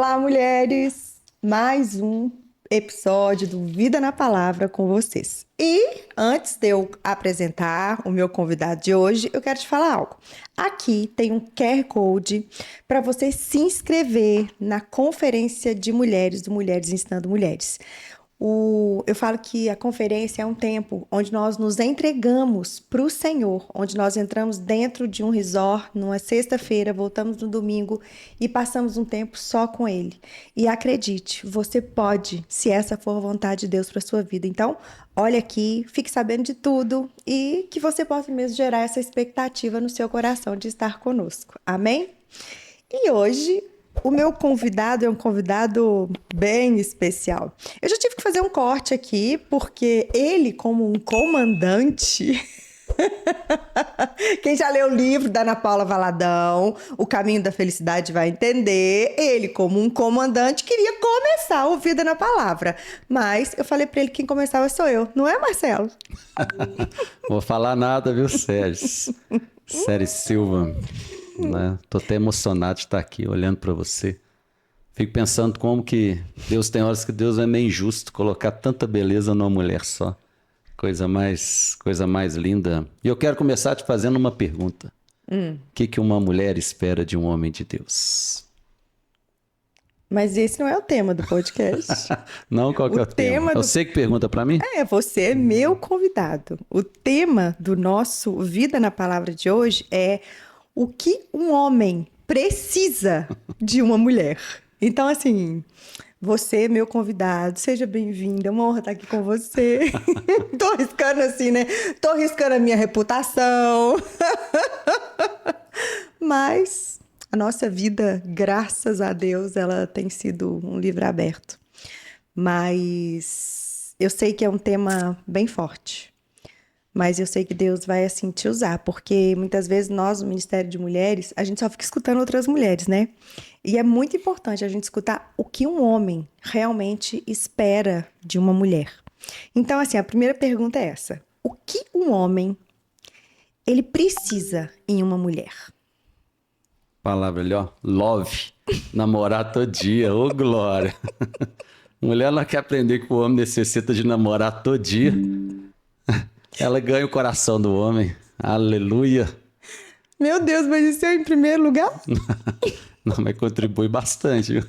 Olá, mulheres! Mais um episódio do Vida na Palavra com vocês. E antes de eu apresentar o meu convidado de hoje, eu quero te falar algo. Aqui tem um QR Code para você se inscrever na Conferência de Mulheres do Mulheres Ensinando Mulheres. Eu falo que a conferência é um tempo onde nós nos entregamos para o Senhor, onde nós entramos dentro de um resort numa sexta-feira, voltamos no domingo e passamos um tempo só com Ele. E acredite, você pode, se essa for a vontade de Deus para sua vida. Então, olha aqui, fique sabendo de tudo e que você possa mesmo gerar essa expectativa no seu coração de estar conosco. Amém? E hoje o meu convidado é um convidado bem especial. Eu já tive que fazer um corte aqui, porque ele, como um comandante. Quem já leu o livro da Ana Paula Valadão, O Caminho da Felicidade, vai entender. Ele, como um comandante, queria começar o Vida na Palavra. Mas eu falei para ele que quem começava sou eu, não é, Marcelo? Vou falar nada, viu, Séries? Séries Silva. Né? Tô até emocionado de estar aqui olhando para você. Fico pensando como que Deus tem horas que Deus é meio injusto colocar tanta beleza numa mulher só. Coisa mais linda. E eu quero começar te fazendo uma pergunta. O que uma mulher espera de um homem de Deus? Mas esse não é o tema do podcast. Não, qual que é o tema? Eu sei que pergunta para mim? Você é meu convidado. O tema do nosso Vida na Palavra de hoje é o que um homem precisa de uma mulher. Então, assim, você é meu convidado, seja bem-vindo, é uma honra estar aqui com você. Tô arriscando assim, né? Tô arriscando a minha reputação. Mas a nossa vida, graças a Deus, ela tem sido um livro aberto. Mas eu sei que é um tema bem forte. Mas eu sei que Deus vai, assim, te usar, porque muitas vezes nós, no Ministério de Mulheres, a gente só fica escutando outras mulheres, né? E é muito importante a gente escutar o que um homem realmente espera de uma mulher. Então, assim, a primeira pergunta é essa. O que um homem, ele precisa em uma mulher? Palavra ali, ó. Love. Namorar todo dia. Ô, glória. Mulher não quer aprender que o homem necessita de namorar todo dia. Ela ganha o coração do homem. Aleluia. Meu Deus, mas isso é em primeiro lugar? Não, mas contribui bastante, viu?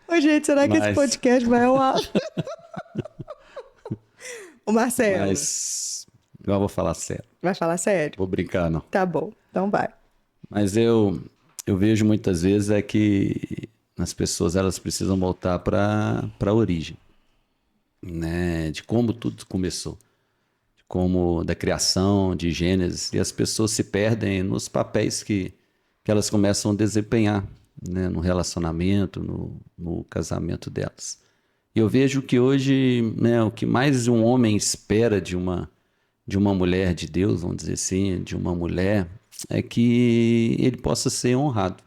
Ô, gente, será que esse podcast vai ao ar? Ô, Marcelo. Mas eu vou falar sério. Vai falar sério? Vou brincar, não. Tá bom, então vai. Mas eu vejo muitas vezes é que as pessoas elas precisam voltar para a origem, né? De como tudo começou. Como da criação, de Gênesis, e as pessoas se perdem nos papéis que elas começam a desempenhar, né, no relacionamento, no casamento delas. E eu vejo que hoje, né, o que mais um homem espera de uma mulher de Deus, vamos dizer assim, de uma mulher, é que ele possa ser honrado.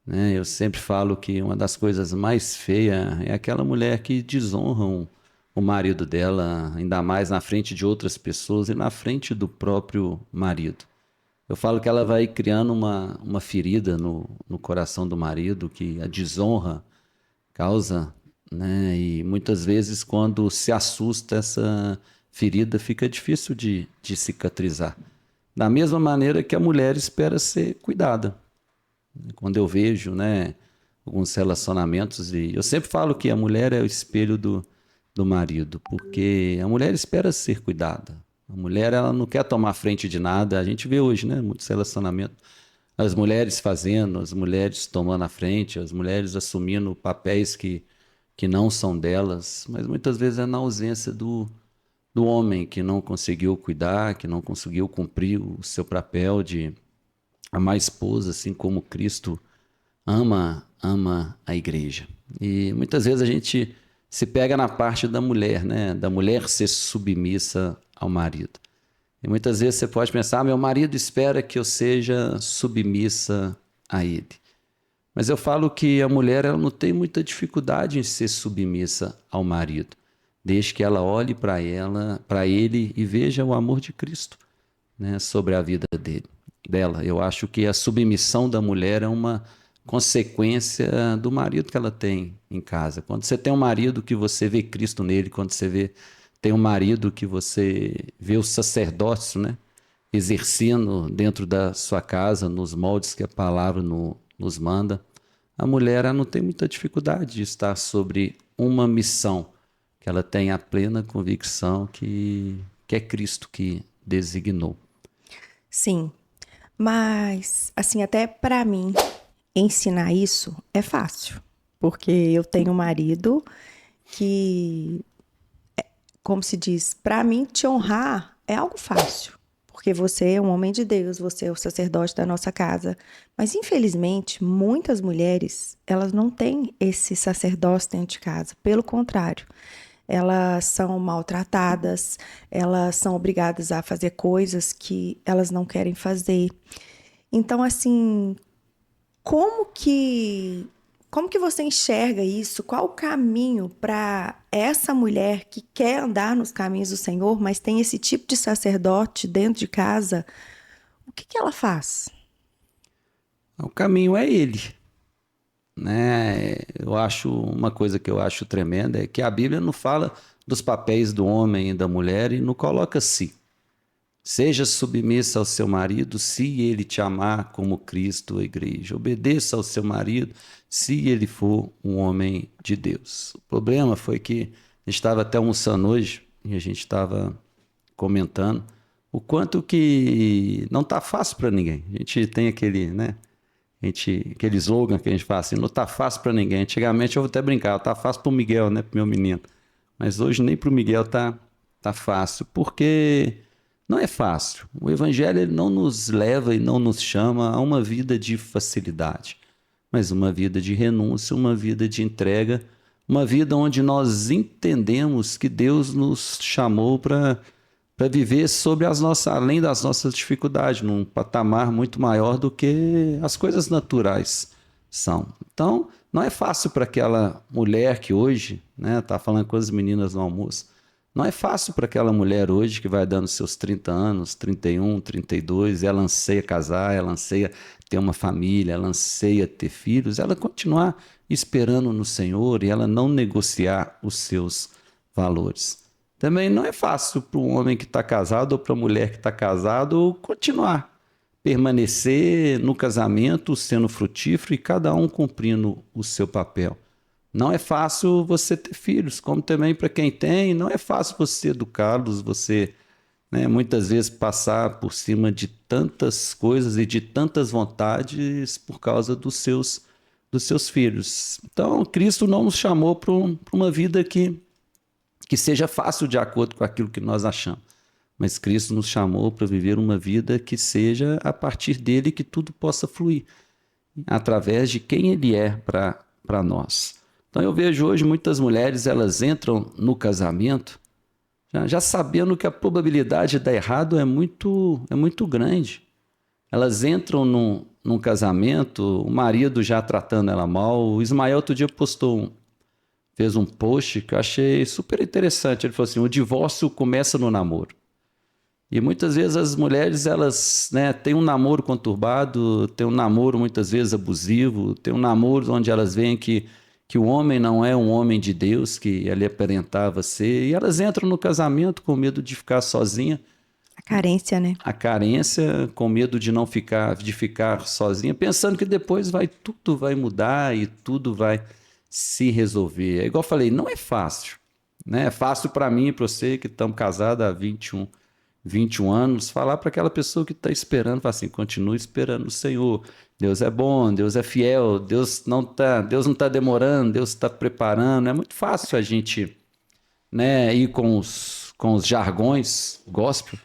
Né? Eu sempre falo que uma das coisas mais feias é aquela mulher que desonra o marido dela, ainda mais na frente de outras pessoas e na frente do próprio marido. Eu falo que ela vai criando uma ferida no coração do marido, que a desonra causa, né? E muitas vezes quando se assusta, essa ferida fica difícil de cicatrizar. Da mesma maneira que a mulher espera ser cuidada. Quando eu vejo, né, alguns relacionamentos, e eu sempre falo que a mulher é o espelho do marido, porque a mulher espera ser cuidada. A mulher, ela não quer tomar frente de nada. A gente vê hoje, né, muitos relacionamentos, as mulheres fazendo, as mulheres tomando a frente, as mulheres assumindo papéis que não são delas, mas muitas vezes é na ausência do homem que não conseguiu cuidar, que não conseguiu cumprir o seu papel de amar a esposa, assim como Cristo ama a igreja. E muitas vezes a gente se pega na parte da mulher, né? Da mulher ser submissa ao marido. E muitas vezes você pode pensar, meu marido espera que eu seja submissa a ele. Mas eu falo que a mulher ela não tem muita dificuldade em ser submissa ao marido, desde que ela olhe para ele e veja o amor de Cristo, né, sobre a vida dela. Eu acho que a submissão da mulher é uma consequência do marido que ela tem em casa. Quando você tem um marido que você vê Cristo nele, quando tem um marido que você vê o sacerdócio, né, exercendo dentro da sua casa, nos moldes que a palavra nos manda, a mulher ela não tem muita dificuldade de estar sobre uma missão, que ela tem a plena convicção que é Cristo que designou. Sim, mas assim, até para mim ensinar isso é fácil, porque eu tenho um marido que, como se diz, para mim te honrar é algo fácil, porque você é um homem de Deus, você é o sacerdote da nossa casa. Mas infelizmente, muitas mulheres, elas não têm esse sacerdócio dentro de casa, pelo contrário. Elas são maltratadas, elas são obrigadas a fazer coisas que elas não querem fazer. Então, assim, como que como que você enxerga isso? Qual o caminho para essa mulher que quer andar nos caminhos do Senhor, mas tem esse tipo de sacerdote dentro de casa? O que ela faz? O caminho é ele, né? Eu acho uma coisa que eu acho tremenda é que a Bíblia não fala dos papéis do homem e da mulher e não coloca si. Seja submissa ao seu marido, se ele te amar como Cristo, a igreja. Obedeça ao seu marido, se ele for um homem de Deus. O problema foi que a gente estava até almoçando hoje e a gente estava comentando o quanto que não está fácil para ninguém. A gente tem aquele, né? Aquele slogan que a gente fala assim, não está fácil para ninguém. Antigamente eu vou até brincar, está fácil para o Miguel, né? Para o meu menino. Mas hoje nem para o Miguel tá fácil, porque não é fácil. O Evangelho ele não nos leva e não nos chama a uma vida de facilidade, mas uma vida de renúncia, uma vida de entrega, uma vida onde nós entendemos que Deus nos chamou para viver sobre além das nossas dificuldades, num patamar muito maior do que as coisas naturais são. Então, não é fácil para aquela mulher que hoje, né, tá falando com as meninas no almoço, não é fácil para aquela mulher hoje que vai dando seus 30 anos, 31, 32, ela anseia casar, ela anseia ter uma família, ela anseia ter filhos, ela continuar esperando no Senhor e ela não negociar os seus valores. Também não é fácil para um homem que está casado ou para a mulher que está casado continuar, permanecer no casamento sendo frutífero e cada um cumprindo o seu papel. Não é fácil você ter filhos, como também para quem tem, não é fácil você educá-los, você, né, muitas vezes passar por cima de tantas coisas e de tantas vontades por causa dos seus filhos. Então, Cristo não nos chamou para uma vida que seja fácil de acordo com aquilo que nós achamos. Mas Cristo nos chamou para viver uma vida que seja a partir dele que tudo possa fluir, através de quem ele é para nós. Então eu vejo hoje muitas mulheres, elas entram no casamento já sabendo que a probabilidade de dar errado é muito grande. Elas entram num casamento, o marido já tratando ela mal. O Ismael outro dia fez um post que eu achei super interessante. Ele falou assim, o divórcio começa no namoro. E muitas vezes as mulheres, elas, né, têm um namoro conturbado, têm um namoro muitas vezes abusivo, têm um namoro onde elas veem que o homem não é um homem de Deus, que ele aparentava ser, e elas entram no casamento com medo de ficar sozinha. A carência, né? A carência, com medo de não ficar sozinha, pensando que depois tudo vai mudar e tudo vai se resolver. É igual eu falei, não é fácil, né? É fácil para mim e para você que estamos casados há 21 anos, falar para aquela pessoa que está esperando, falar assim, continue esperando o Senhor. Deus é bom, Deus é fiel, Deus não tá demorando, Deus está preparando. É muito fácil a gente, né, ir com os jargões gospel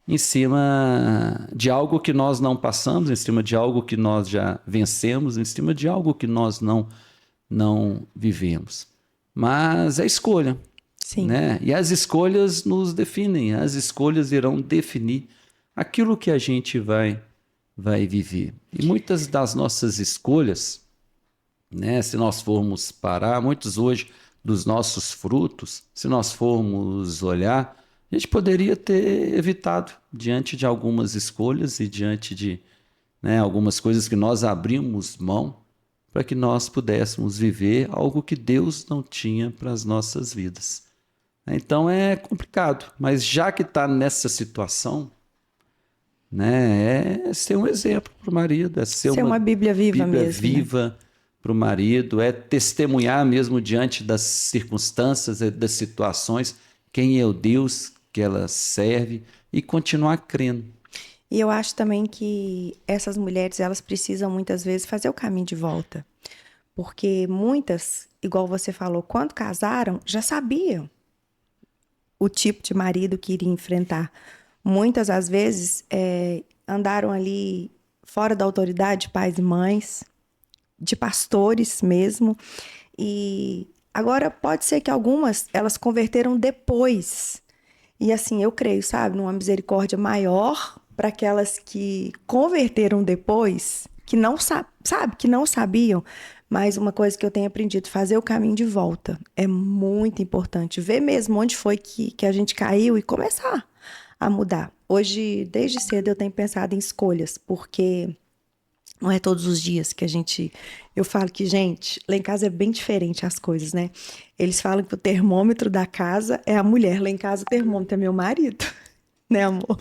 em cima de algo que nós não passamos, em cima de algo que nós já vencemos, em cima de algo que nós não vivemos. Mas é escolha. Sim. Né? E as escolhas nos definem, as escolhas irão definir aquilo que a gente vai viver. E muitas das nossas escolhas, né, se nós formos parar, muitos hoje dos nossos frutos, se nós formos olhar, a gente poderia ter evitado diante de algumas escolhas e diante de, né, algumas coisas que nós abrimos mão, para que nós pudéssemos viver algo que Deus não tinha para as nossas vidas. Então é complicado, mas já que está nessa situação, né, é ser um exemplo para o marido, é ser Ser uma uma Bíblia viva Bíblia mesmo, né? viva para o marido, é testemunhar mesmo diante das circunstâncias, das situações, quem é o Deus que ela serve e continuar crendo. E eu acho também que essas mulheres, elas precisam muitas vezes fazer o caminho de volta. Porque muitas, igual você falou, quando casaram, já sabiam o tipo de marido que iria enfrentar. Muitas, às vezes, andaram ali fora da autoridade de pais e mães, de pastores mesmo. E agora pode ser que algumas elas converteram depois. E assim, eu creio, sabe, numa misericórdia maior para aquelas que converteram depois, que não sabe, que não sabiam. Mas uma coisa que eu tenho aprendido, fazer o caminho de volta. É muito importante. Ver mesmo onde foi que a gente caiu e começar a mudar. Hoje, desde cedo, eu tenho pensado em escolhas, porque não é todos os dias que a gente. Eu falo que, gente, lá em casa é bem diferente as coisas, né? Eles falam que o termômetro da casa é a mulher, lá em casa o termômetro é meu marido, né, amor?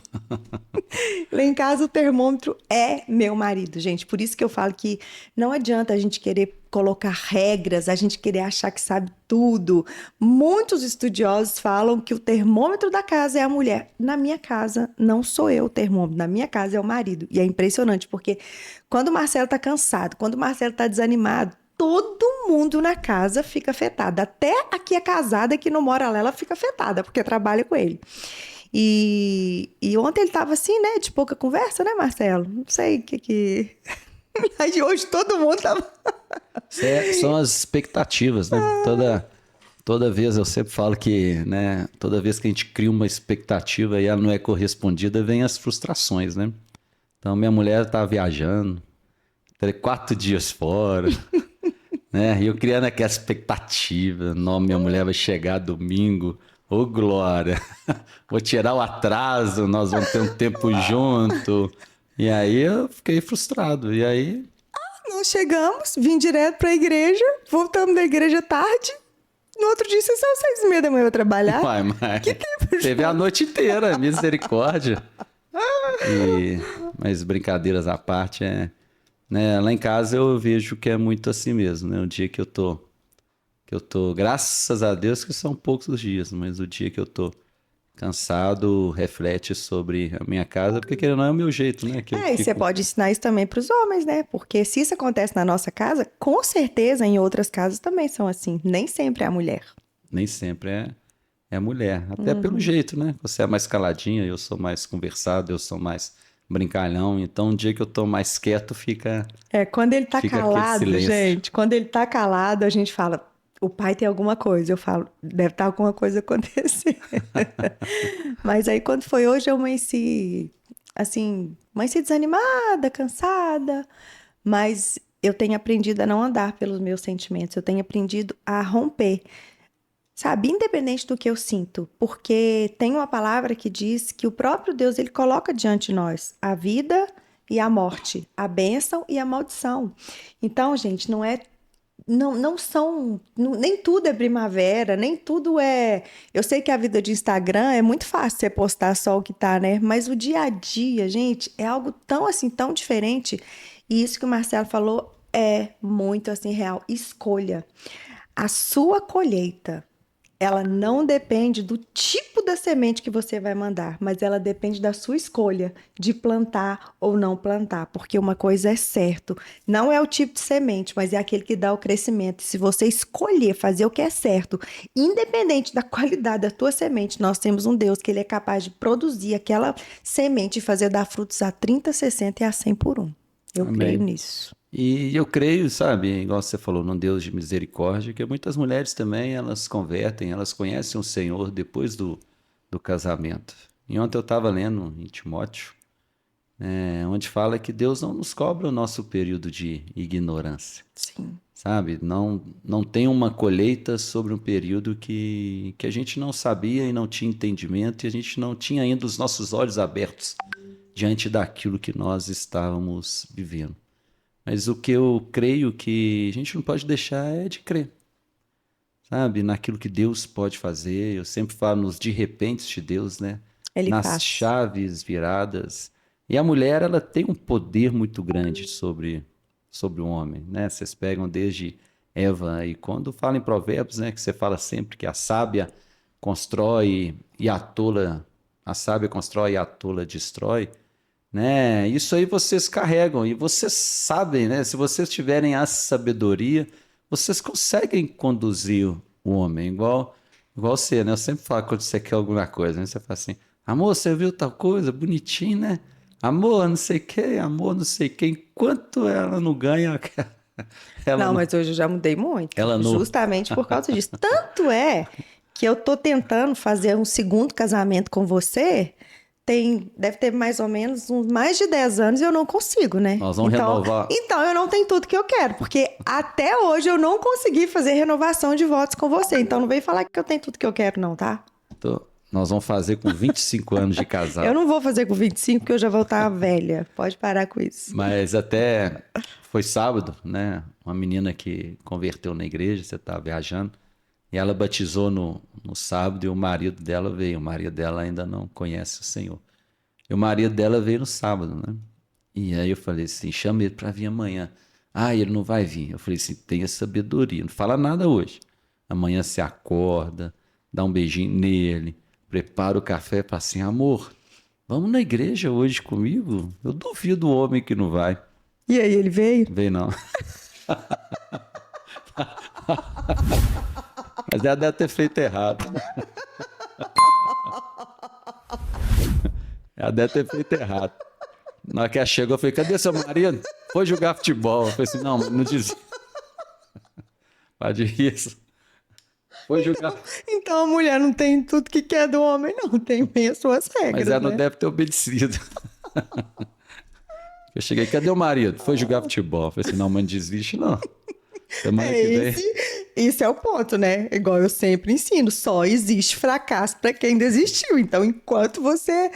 Lá em casa o termômetro é meu marido, gente. Por isso que eu falo que não adianta a gente querer colocar regras, a gente querer achar que sabe tudo. Muitos estudiosos falam que o termômetro da casa é a mulher. Na minha casa, não sou eu o termômetro, na minha casa é o marido. E é impressionante, porque quando o Marcelo tá cansado, quando o Marcelo tá desanimado, todo mundo na casa fica afetado. Até aqui a casada que não mora lá, ela fica afetada, porque trabalha com ele. E ontem ele tava assim, né? De pouca conversa, né, Marcelo? Não sei o que. Aí hoje todo mundo tava. São as expectativas, né? Toda vez eu sempre falo que, né? Toda vez que a gente cria uma expectativa e ela não é correspondida, vem as frustrações, né? Então, minha mulher estava viajando, 4 dias fora, né? E eu criando aquela expectativa, não, minha mulher vai chegar domingo, ô glória, vou tirar o atraso, nós vamos ter um tempo junto. E aí eu fiquei frustrado. E aí, Nós chegamos, vim direto pra igreja, voltamos da igreja tarde. No outro dia, vocês são 6h30 da manhã pra trabalhar. uai, mas Que tempo, teve a João? noite inteira, misericórdia. Mas brincadeiras à parte, né? Lá em casa eu vejo que é muito assim mesmo, né? O dia que eu tô, graças a Deus que são poucos os dias, mas o dia que eu tô cansado reflete sobre a minha casa, porque querendo ou não é o meu jeito, né? Que eu E você fico, pode ensinar isso também pros homens, né? Porque se isso acontece na nossa casa, com certeza em outras casas também são assim. Nem sempre é a mulher. nem sempre é a mulher, até pelo jeito, né? Você é mais caladinha, eu sou mais conversado, eu sou mais brincalhão, então o dia que eu tô mais quieto Quando ele tá fica aquele calado, silêncio. gente, quando ele tá calado, a gente fala, o pai tem alguma coisa. Eu falo, deve estar alguma coisa acontecendo. Mas aí quando foi hoje, eu amanheci, assim, amanheci desanimada, cansada, mas eu tenho aprendido a não andar pelos meus sentimentos, eu tenho aprendido a romper, sabe, independente do que eu sinto, porque tem uma palavra que diz que o próprio Deus, ele coloca diante de nós a vida e a morte, a bênção e a maldição. Então, gente, não são, nem tudo é primavera, nem tudo é. Eu sei que a vida de Instagram é muito fácil você postar só o que tá, né? Mas o dia a dia, gente, é algo tão assim, tão diferente. E isso que o Marcelo falou é muito assim real. Escolha. A sua colheita, ela não depende do tipo da semente que você vai mandar, mas ela depende da sua escolha de plantar ou não plantar, porque uma coisa é certo, não é o tipo de semente, mas é aquele que dá o crescimento. Se você escolher fazer o que é certo, independente da qualidade da tua semente, nós temos um Deus que ele é capaz de produzir aquela semente e fazer dar frutos a 30, 60 e a 100 por um. Eu creio Amém. nisso. E eu creio, sabe, igual você falou, num Deus de misericórdia, que muitas mulheres também, elas convertem, elas conhecem o Senhor depois do casamento. E ontem eu estava lendo em Timóteo, onde fala que Deus não nos cobra o nosso período de ignorância, Sim. sabe? Não tem uma colheita sobre um período que a gente não sabia e não tinha entendimento e a gente não tinha ainda os nossos olhos abertos diante daquilo que nós estávamos vivendo. Mas o que eu creio que a gente não pode deixar é de crer, sabe? Naquilo que Deus pode fazer. Eu sempre falo nos de repentes de Deus, né? Ele Nas faz. chaves viradas. E a mulher, ela tem um poder muito grande sobre o homem, né? Vocês pegam desde Eva, e quando fala em Provérbios, né, que você fala sempre que a sábia constrói e a sábia constrói e a tola destrói, né? Isso aí vocês carregam e vocês sabem, né? Se vocês tiverem a sabedoria, vocês conseguem conduzir o homem, igual você, né? Eu sempre falo quando você quer alguma coisa, né? Você fala assim, amor, você viu tal coisa? Bonitinho, né? Amor, não sei o que, amor, não sei quem. Enquanto ela não ganha, ela Não, não, mas hoje eu já mudei muito, ela não. justamente por causa disso. Tanto é que eu tô tentando fazer um segundo casamento com você, deve ter mais ou menos uns mais de 10 anos e eu não consigo, né? Nós vamos Então, renovar. então eu não tenho tudo que eu quero, porque até hoje eu não consegui fazer renovação de votos com você. Então não vem falar que eu tenho tudo que eu quero, não, tá? Nós vamos fazer com 25 anos de Eu casado. não vou fazer com 25 porque eu já vou estar velha. Pode parar com isso. Mas até foi sábado, né? Uma menina que converteu na igreja, você estava viajando, e ela batizou no sábado e o marido dela veio. O marido dela ainda não conhece o Senhor. E o marido dela veio no sábado, né? E aí eu falei assim, chama ele para vir amanhã. Ah, ele não vai vir. Eu falei assim, tenha sabedoria, não fala nada hoje. Amanhã você acorda, dá um beijinho nele, prepara o café para assim, amor, vamos na igreja hoje comigo? Eu duvido o homem que não vai. E aí ele veio? Vem não. Mas ela deve ter feito errado. Ela deve ter feito errado. Na hora que ela chegou, eu falei, cadê seu marido? Foi jogar futebol. Eu falei assim, não dizia. Pode isso. Foi jogar. Então a mulher não tem tudo que quer do homem, não. Tem bem as suas Mas regras, ela não né? deve ter obedecido. Eu cheguei, cadê o marido? Foi jogar futebol. Eu falei assim, não, mas não desiste não. Semana É que vem. esse é o ponto, né? Igual eu sempre ensino, só existe fracasso para quem desistiu. Então, enquanto você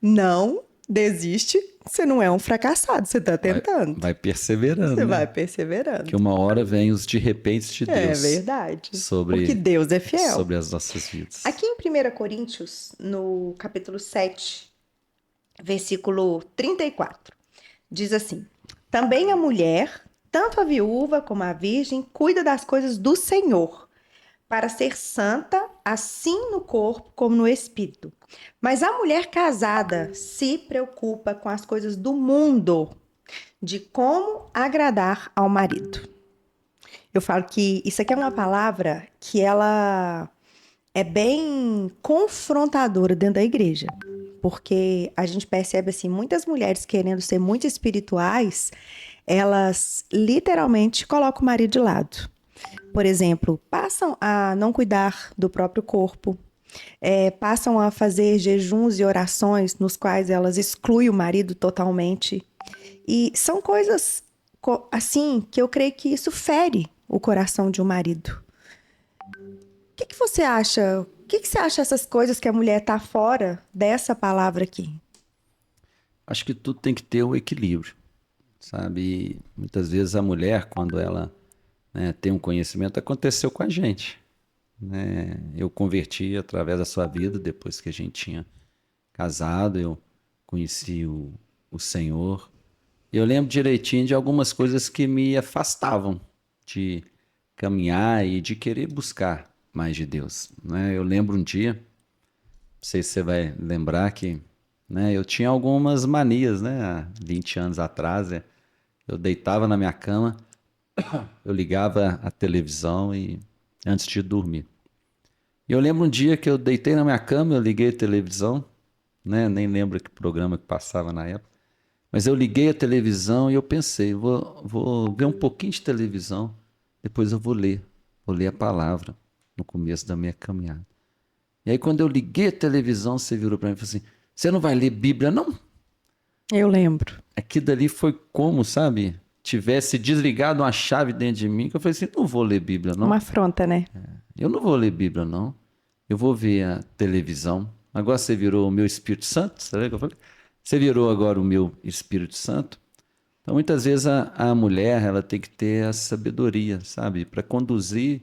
não desiste, você não é um fracassado, você tá Vai, tentando. vai perseverando, Você vai né? Que perseverando. uma hora vem os de repente de É Deus verdade. Porque sobre, Deus é fiel. sobre as nossas vidas. Aqui em 1 Coríntios, no capítulo 7, versículo 34, diz assim: Também a mulher, tanto a viúva como a virgem, cuida das coisas do Senhor, para ser santa, assim no corpo como no espírito. Mas a mulher casada se preocupa com as coisas do mundo, de como agradar ao marido. Eu falo que isso aqui é uma palavra que ela é bem confrontadora dentro da igreja, porque a gente percebe assim, muitas mulheres querendo ser muito espirituais, elas literalmente colocam o marido de lado. Por exemplo, passam a não cuidar do próprio corpo, passam a fazer jejuns e orações nos quais elas excluem o marido totalmente. E são coisas assim que eu creio que isso fere o coração de um marido. O que você acha? O que você acha dessas coisas que a mulher está fora dessa palavra aqui? Acho que tudo tem que ter um equilíbrio, sabe? E muitas vezes a mulher, quando ela, né, tem um conhecimento, aconteceu com a gente, né? Eu converti através da sua vida, depois que a gente tinha casado, eu conheci o Senhor. Eu lembro direitinho de algumas coisas que me afastavam de caminhar e de querer buscar mais de Deus, né? Eu lembro um dia, não sei se você vai lembrar que, né, eu tinha algumas manias, né, há 20 anos atrás, eu deitava na minha cama, eu ligava a televisão e antes de dormir. E eu lembro um dia que eu deitei na minha cama, eu liguei a televisão, né, nem lembro que programa que passava na época, mas eu liguei a televisão e eu pensei, vou ver um pouquinho de televisão, depois eu vou ler a palavra no começo da minha caminhada. E aí quando eu liguei a televisão, você virou para mim e falou assim, você não vai ler Bíblia não? Eu lembro. Aquilo dali foi como, sabe, tivesse desligado uma chave dentro de mim, que eu falei assim, não vou ler Bíblia não. Uma afronta, né? Eu não vou ler Bíblia não. Eu vou ver a televisão. Agora você virou o meu Espírito Santo, sabe o que eu falei? Você virou agora o meu Espírito Santo. Então, muitas vezes a mulher ela tem que ter a sabedoria, sabe, para conduzir,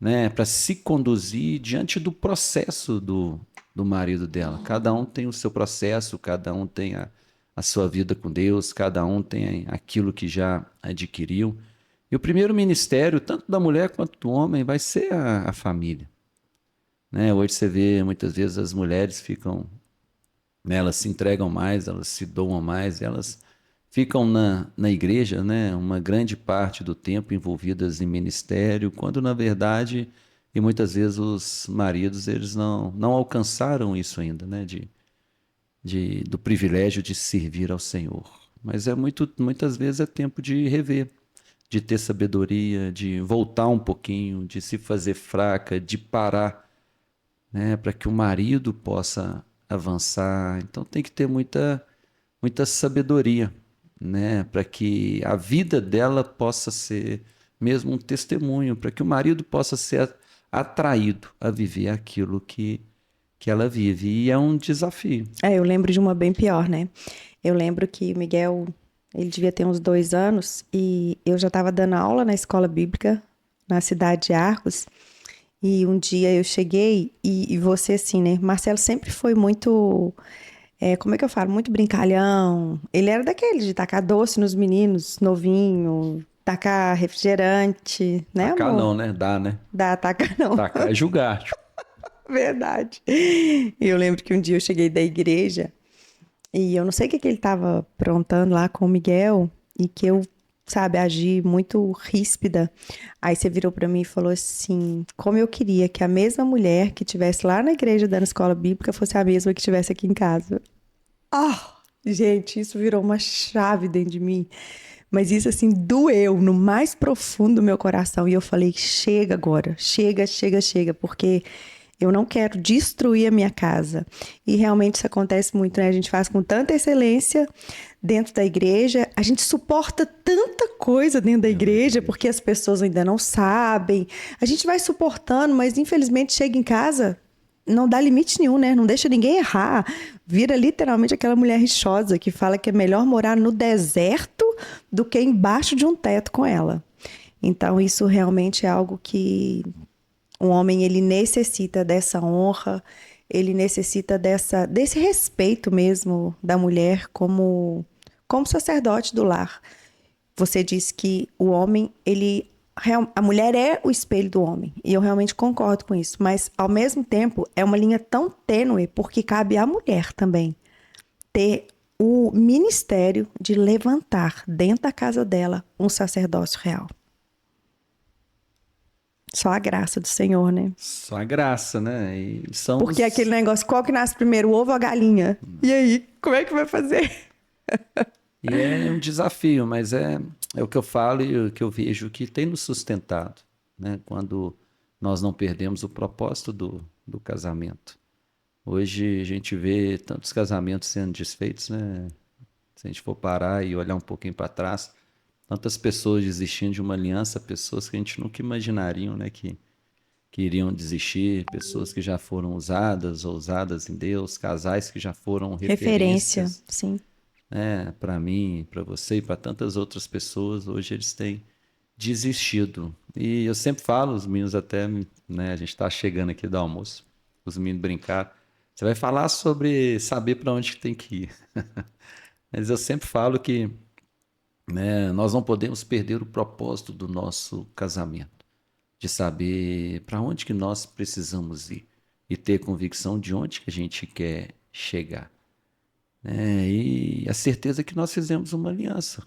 né, para se conduzir diante do processo do marido dela. Cada um tem o seu processo, cada um tem a sua vida com Deus, cada um tem aquilo que já adquiriu. E o primeiro ministério, tanto da mulher quanto do homem, vai ser a família. Né? Hoje você vê muitas vezes as mulheres ficam, né, elas se entregam mais, elas se doam mais, elas ficam na igreja, né, uma grande parte do tempo envolvidas em ministério, quando na verdade, e muitas vezes os maridos, eles não alcançaram isso ainda, né, do privilégio de servir ao Senhor. Mas muitas vezes é tempo de rever, de ter sabedoria, de voltar um pouquinho, de se fazer fraca, de parar, né, para que o marido possa avançar. Então tem que ter muita sabedoria, né, para que a vida dela possa ser mesmo um testemunho, para que o marido possa ser atraído a viver aquilo que ela vive. E é um desafio. Eu lembro de uma bem pior, né? Eu lembro que o Miguel, ele devia ter uns 2 anos e eu já estava dando aula na escola bíblica na cidade de Arcos. E um dia eu cheguei e você assim, né? Marcelo sempre foi muito, como é que eu falo? Muito brincalhão. Ele era daquele de tacar doce nos meninos, novinho, tacar refrigerante, né, Tacar amor? não, né? Dá, né? Dá, taca não. Tacar é julgar. Verdade. E eu lembro que um dia eu cheguei da igreja e eu não sei o que que ele tava aprontando lá com o Miguel e que eu, sabe, agi muito ríspida. Aí você virou pra mim e falou assim: como eu queria que a mesma mulher que estivesse lá na igreja dando escola bíblica fosse a mesma que estivesse aqui em casa. Ah, gente, isso virou uma chave dentro de mim. Mas isso, assim, doeu no mais profundo do meu coração. E eu falei: chega agora, chega, chega, chega, porque eu não quero destruir a minha casa. E realmente isso acontece muito, né? A gente faz com tanta excelência dentro da igreja, a gente suporta tanta coisa dentro da igreja, porque as pessoas ainda não sabem. A gente vai suportando, mas infelizmente chega em casa, não dá limite nenhum, né? Não deixa ninguém errar. Vira literalmente aquela mulher rixosa que fala que é melhor morar no deserto do que embaixo de um teto com ela. Então, isso realmente é algo que o homem, ele necessita dessa honra, ele necessita desse respeito mesmo da mulher como sacerdote do lar. Você disse que o homem, a mulher é o espelho do homem, e eu realmente concordo com isso, mas ao mesmo tempo é uma linha tão tênue, porque cabe à mulher também ter o ministério de levantar dentro da casa dela um sacerdócio real. Só a graça do Senhor, né? Só a graça, né? E são Porque aquele negócio, qual que nasce primeiro, o ovo ou a galinha? E aí, como é que vai fazer? E é um desafio, mas é o que eu falo e o que eu vejo que tem nos sustentado, né? Quando nós não perdemos o propósito do casamento. Hoje a gente vê tantos casamentos sendo desfeitos, né? Se a gente for parar e olhar um pouquinho para trás, tantas pessoas desistindo de uma aliança, pessoas que a gente nunca imaginariam, né? Que iriam desistir, pessoas que já foram usadas, ousadas em Deus, casais que já foram Referência, referências, sim. né, para mim, para você e para tantas outras pessoas, hoje eles têm desistido. E eu sempre falo, os meninos até, né, a gente está chegando aqui do almoço, os meninos brincaram, você vai falar sobre saber para onde tem que ir. Mas eu sempre falo que, né, nós não podemos perder o propósito do nosso casamento, de saber para onde que nós precisamos ir e ter convicção de onde que a gente quer chegar. E a certeza que nós fizemos uma aliança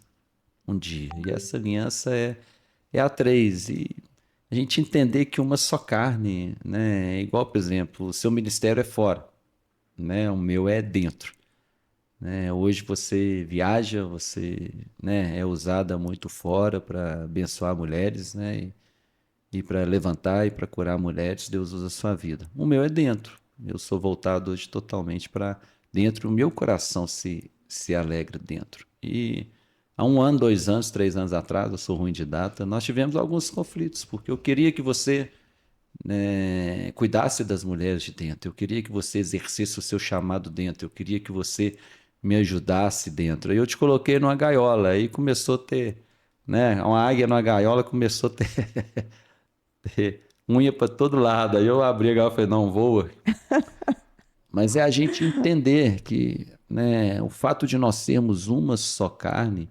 um dia. E essa aliança é a três. E a gente entender que uma só carne, né? É igual, por exemplo, o seu ministério é fora, né? O meu é dentro. Né? Hoje você viaja, você, né, é usada muito fora para abençoar mulheres, né? E para levantar e para curar mulheres, Deus usa a sua vida. O meu é dentro. Eu sou voltado hoje totalmente para dentro. O meu coração se alegra dentro. E há 1 ano, 2 anos, 3 anos atrás, eu sou ruim de data, nós tivemos alguns conflitos, porque eu queria que você, né, cuidasse das mulheres de dentro. Eu queria que você exercesse o seu chamado dentro. Eu queria que você me ajudasse dentro. Aí eu te coloquei numa gaiola, aí começou a ter, né? Uma águia numa gaiola começou a ter unha para todo lado. Aí eu abri a gaiola e falei, não, voa. Mas é a gente entender que, né, o fato de nós sermos uma só carne,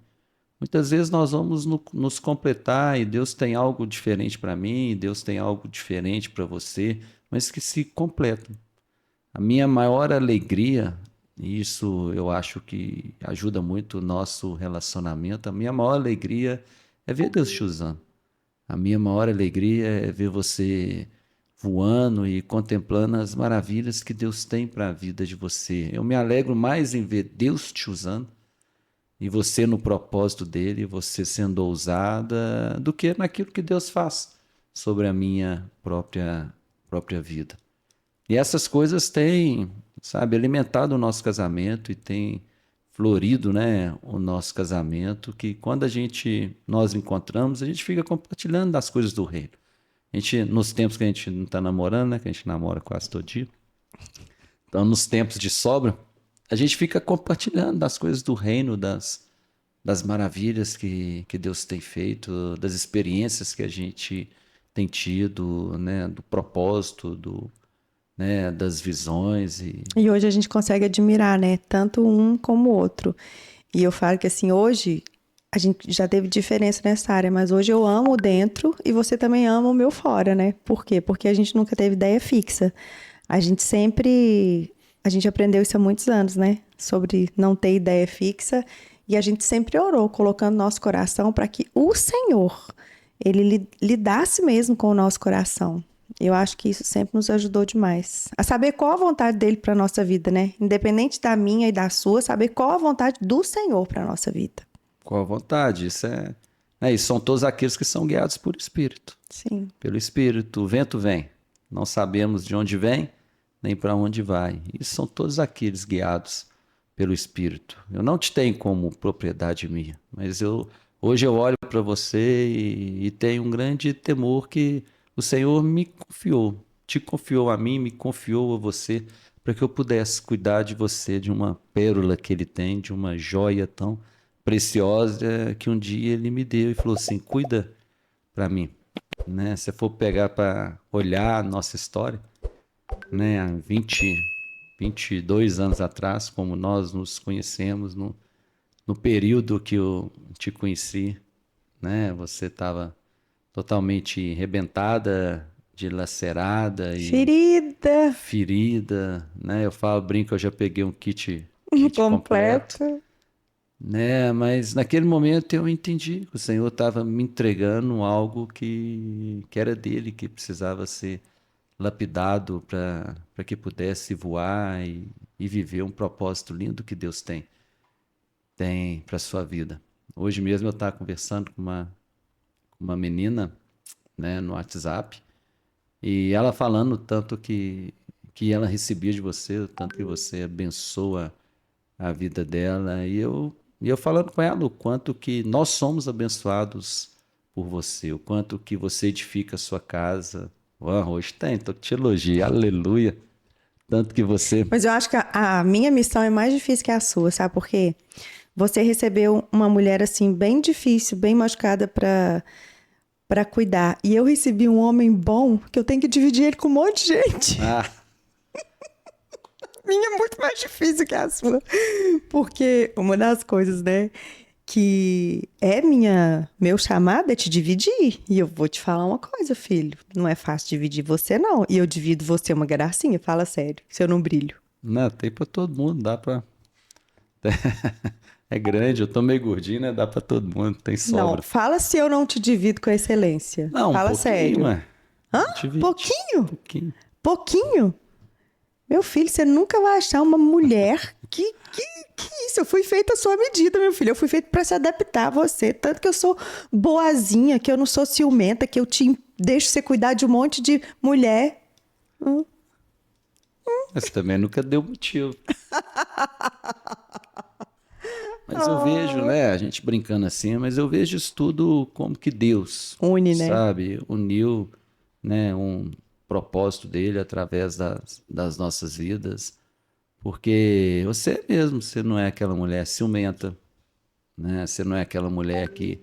muitas vezes nós vamos nos completar e Deus tem algo diferente para mim, Deus tem algo diferente para você, mas que se completam. A minha maior alegria, e isso eu acho que ajuda muito o nosso relacionamento, a minha maior alegria é ver Deus te usando. A minha maior alegria é ver você voando e contemplando as maravilhas que Deus tem para a vida de você. Eu me alegro mais em ver Deus te usando e você no propósito dele, você sendo ousada, do que naquilo que Deus faz sobre a minha própria vida. E essas coisas têm, sabe, alimentado o nosso casamento e têm florido, né, o nosso casamento, que quando nós encontramos, a gente fica compartilhando das coisas do reino. A gente, nos tempos que a gente não está namorando, né, que a gente namora quase todo dia, então nos tempos de sobra, a gente fica compartilhando das coisas do reino, das maravilhas que Deus tem feito, das experiências que a gente tem tido, né, do propósito, né, das visões E hoje a gente consegue admirar, né? Tanto um como o outro. E eu falo que assim, hoje a gente já teve diferença nessa área, mas hoje eu amo o dentro e você também ama o meu fora, né? Por quê? Porque a gente nunca teve ideia fixa. A gente sempre. A gente aprendeu isso há muitos anos, né? Sobre não ter ideia fixa. E a gente sempre orou, colocando nosso coração para que o Senhor, ele lidasse mesmo com o nosso coração. Eu acho que isso sempre nos ajudou demais. A saber qual a vontade dele para nossa vida, né? Independente da minha e da sua, saber qual a vontade do Senhor para nossa vida. com a vontade. E são todos aqueles que são guiados por Espírito. Sim. Pelo Espírito, o vento vem. Não sabemos de onde vem, nem para onde vai. E são todos aqueles guiados pelo Espírito. Eu não te tenho como propriedade minha, mas hoje eu olho para você e tenho um grande temor que o Senhor me confiou, te confiou a mim, me confiou a você, para que eu pudesse cuidar de você, de uma pérola que Ele tem, de uma joia tão preciosa que um dia Ele me deu e falou assim: cuida para mim, né? Se for pegar para olhar a nossa história, né, há 22 anos atrás, como nós nos conhecemos, no período que eu te conheci, né, você estava totalmente arrebentada, dilacerada e Ferida ferida, né? Eu falo, brinco, eu já peguei um kit completo, completa. né? Mas naquele momento eu entendi que o Senhor estava me entregando algo que era dele, que precisava ser lapidado para que pudesse voar e viver um propósito lindo que Deus tem para sua vida. Hoje mesmo eu estava conversando com uma menina, né, no WhatsApp, e ela falando o tanto que ela recebia de você, o tanto que você abençoa a vida dela, e eu falando com ela o quanto que nós somos abençoados por você, o quanto que você edifica a sua casa. Uau, hoje tem, tô te elogiando, aleluia. Tanto que você. Mas eu acho que a minha missão é mais difícil que a sua, sabe por quê? Você recebeu uma mulher assim bem difícil, bem machucada para cuidar. E eu recebi um homem bom que eu tenho que dividir ele com um monte de gente. Ah, Minha é muito mais difícil que a sua. Porque uma das coisas, né, que é meu chamado é te dividir. E eu vou te falar uma coisa, filho. Não é fácil dividir você, não. E eu divido você uma gracinha, fala sério, se eu não brilho. não, tem pra todo mundo, dá pra. É grande, eu tô meio gordinho, né? Dá pra todo mundo, tem Não, sobra. fala se eu não te divido com excelência. Não, um Fala pouquinho, sério. ué. Hã? Divide. Um Pouquinho? pouquinho. Pouquinho? Meu filho, você nunca vai achar uma mulher que isso. Eu fui feita à sua medida, meu filho. Eu fui feita para se adaptar a você. Tanto que eu sou boazinha, que eu não sou ciumenta, que eu te deixo você cuidar de um monte de mulher. Mas também nunca deu motivo. Mas eu vejo, né, a gente brincando assim, mas eu vejo isso tudo como que Deus, Une, né? sabe, uniu, né, um propósito dele através das nossas vidas, Porque você mesmo, você não é aquela mulher ciumenta, né? Você não é aquela mulher que,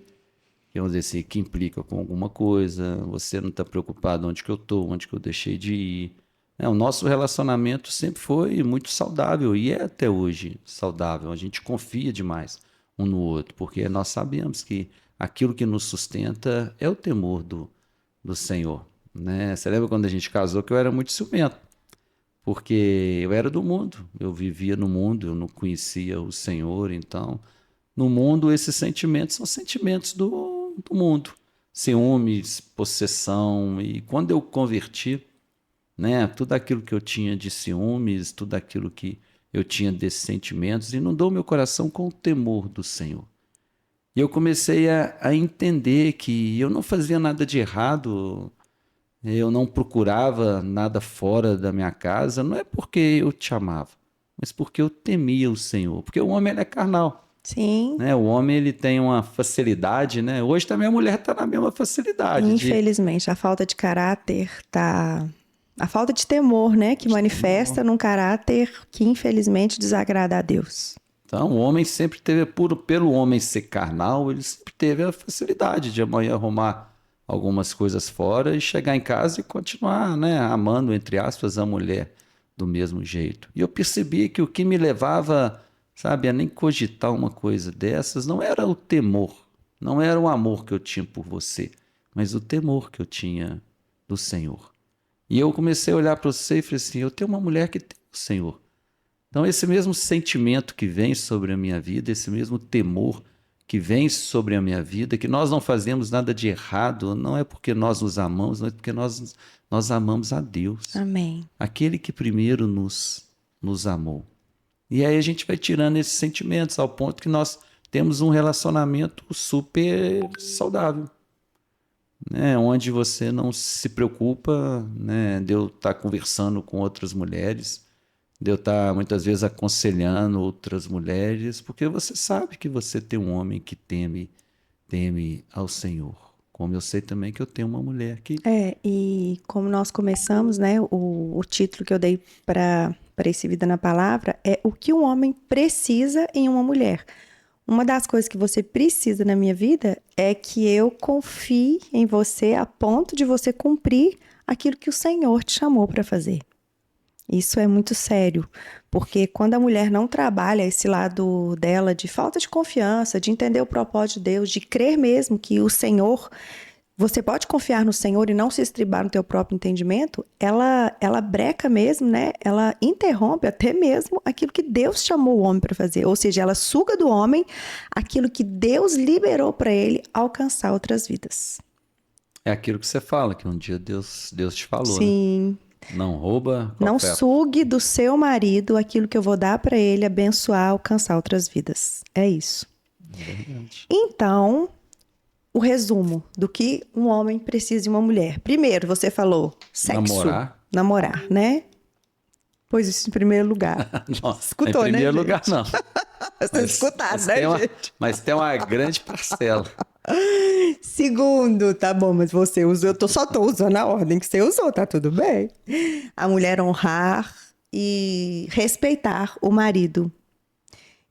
vamos dizer assim, que implica com alguma coisa, você não está preocupado onde que eu estou, onde que eu deixei de ir. O nosso relacionamento sempre foi muito saudável e é até hoje saudável. A gente confia demais um no outro, porque nós sabemos que aquilo que nos sustenta é o temor do Senhor, né? Você lembra quando a gente casou que eu era muito ciumento, porque eu era do mundo, eu vivia no mundo, eu não conhecia o Senhor, então no mundo, esses sentimentos são sentimentos do mundo. Ciúmes, possessão. E quando eu converti, né, tudo aquilo que eu tinha de ciúmes, tudo aquilo que eu tinha desses sentimentos, inundou meu coração com o temor do Senhor. E eu comecei a entender que eu não fazia nada de errado, eu não procurava nada fora da minha casa, não é porque eu te amava, mas porque eu temia o Senhor. Porque o homem ele é carnal. Sim, Né? O homem ele tem uma facilidade, né? Hoje também a mulher está na mesma facilidade infelizmente, a falta de caráter tá. A falta de temor, né? Que de temor. manifesta num caráter que infelizmente desagrada a Deus. Então, o homem sempre teve, pelo homem ser carnal, ele sempre teve a facilidade de amanhã arrumar algumas coisas fora e chegar em casa e continuar, né, amando, entre aspas, a mulher do mesmo jeito. E eu percebi que o que me levava, sabe, a nem cogitar uma coisa dessas não era o temor, não era o amor que eu tinha por você, mas o temor que eu tinha do Senhor. E eu comecei a olhar para você e falei assim: eu tenho uma mulher que tem o Senhor. Então, esse mesmo sentimento que vem sobre a minha vida, esse mesmo temor que vem sobre a minha vida, que nós não fazemos nada de errado, não é porque nós nos amamos, não é porque nós amamos a Deus, Amém. aquele que primeiro nos amou. E aí a gente vai tirando esses sentimentos ao ponto que nós temos um relacionamento super saudável, né? Onde você não se preocupa, né, de eu estar conversando com outras mulheres, de eu estar muitas vezes aconselhando outras mulheres, porque você sabe que você tem um homem que teme ao Senhor. Como eu sei também que eu tenho uma mulher que E como nós começamos, né? O título que eu dei para esse Vida na Palavra é o que um homem precisa em uma mulher. Uma das coisas que você precisa na minha vida é que eu confie em você a ponto de você cumprir aquilo que o Senhor te chamou para fazer. Isso é muito sério, porque quando a mulher não trabalha esse lado dela de falta de confiança, de entender o propósito de Deus, de crer mesmo que o Senhor, você pode confiar no Senhor e não se estribar no teu próprio entendimento, ela breca mesmo, né? Ela interrompe até mesmo aquilo que Deus chamou o homem para fazer, ou seja, ela suga do homem aquilo que Deus liberou para ele alcançar outras vidas. é aquilo que você fala, que um dia Deus te falou, né? Sim. Não rouba, qual Não foi a... sugue do seu marido aquilo que eu vou dar para ele abençoar, alcançar outras vidas. É isso. É verdade. Então, o resumo do que um homem precisa de uma mulher. Primeiro, você falou sexo. Namorar? Namorar, né? Pois isso em primeiro lugar. Não, Escutou, em primeiro né, lugar, gente? não. Vocês escutaram, Mas né, tem gente? mas tem uma grande parcela. Segundo, tá bom, mas você usou, só tô usando a ordem que você usou, tá tudo bem. A mulher honrar e respeitar o marido.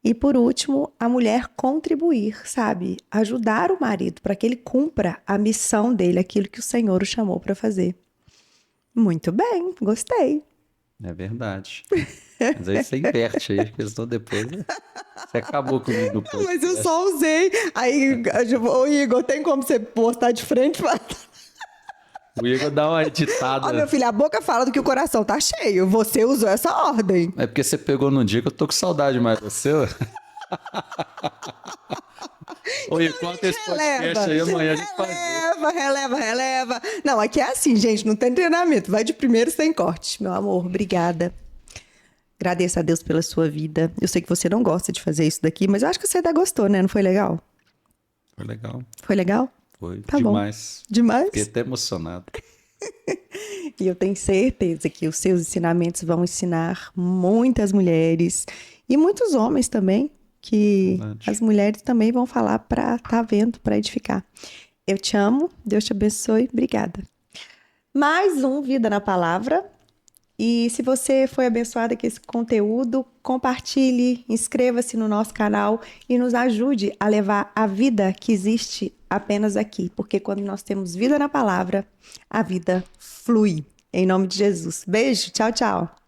E por último, a mulher contribuir, sabe? Ajudar o marido para que ele cumpra a missão dele, aquilo que o Senhor o chamou para fazer. Muito bem, gostei. É verdade. Mas aí você inverte aí, porque senão depois você acabou comigo no Mas eu podcast. só usei. Aí, ô Igor, tem como você postar de frente pra... O Igor dá uma Ó, editada. meu filho, a boca fala do que o coração tá cheio. Você usou essa ordem. É porque você pegou num dia que eu tô com saudade mais de você. Ô, Igor, conta esse podcast aí, amanhã a gente faz outro. releva. Não, aqui é assim, gente, não tem treinamento. Vai de primeiro sem corte. Meu amor, obrigada. Agradeço a Deus pela sua vida. Eu sei que você não gosta de fazer isso daqui, mas eu acho que você ainda gostou, né? Não foi legal? Foi legal. Foi legal? Foi Tá demais. bom. Demais? Fiquei até emocionado. E eu tenho certeza que os seus ensinamentos vão ensinar muitas mulheres e muitos homens também, que Verdade. as mulheres também vão falar para estar vendo, para edificar. Eu te amo, Deus te abençoe, obrigada. Mais um Vida na Palavra. E se você foi abençoado com esse conteúdo, compartilhe, inscreva-se no nosso canal e nos ajude a levar a vida que existe apenas aqui, porque quando nós temos vida na palavra, a vida flui. Em nome de Jesus. Beijo, tchau, tchau.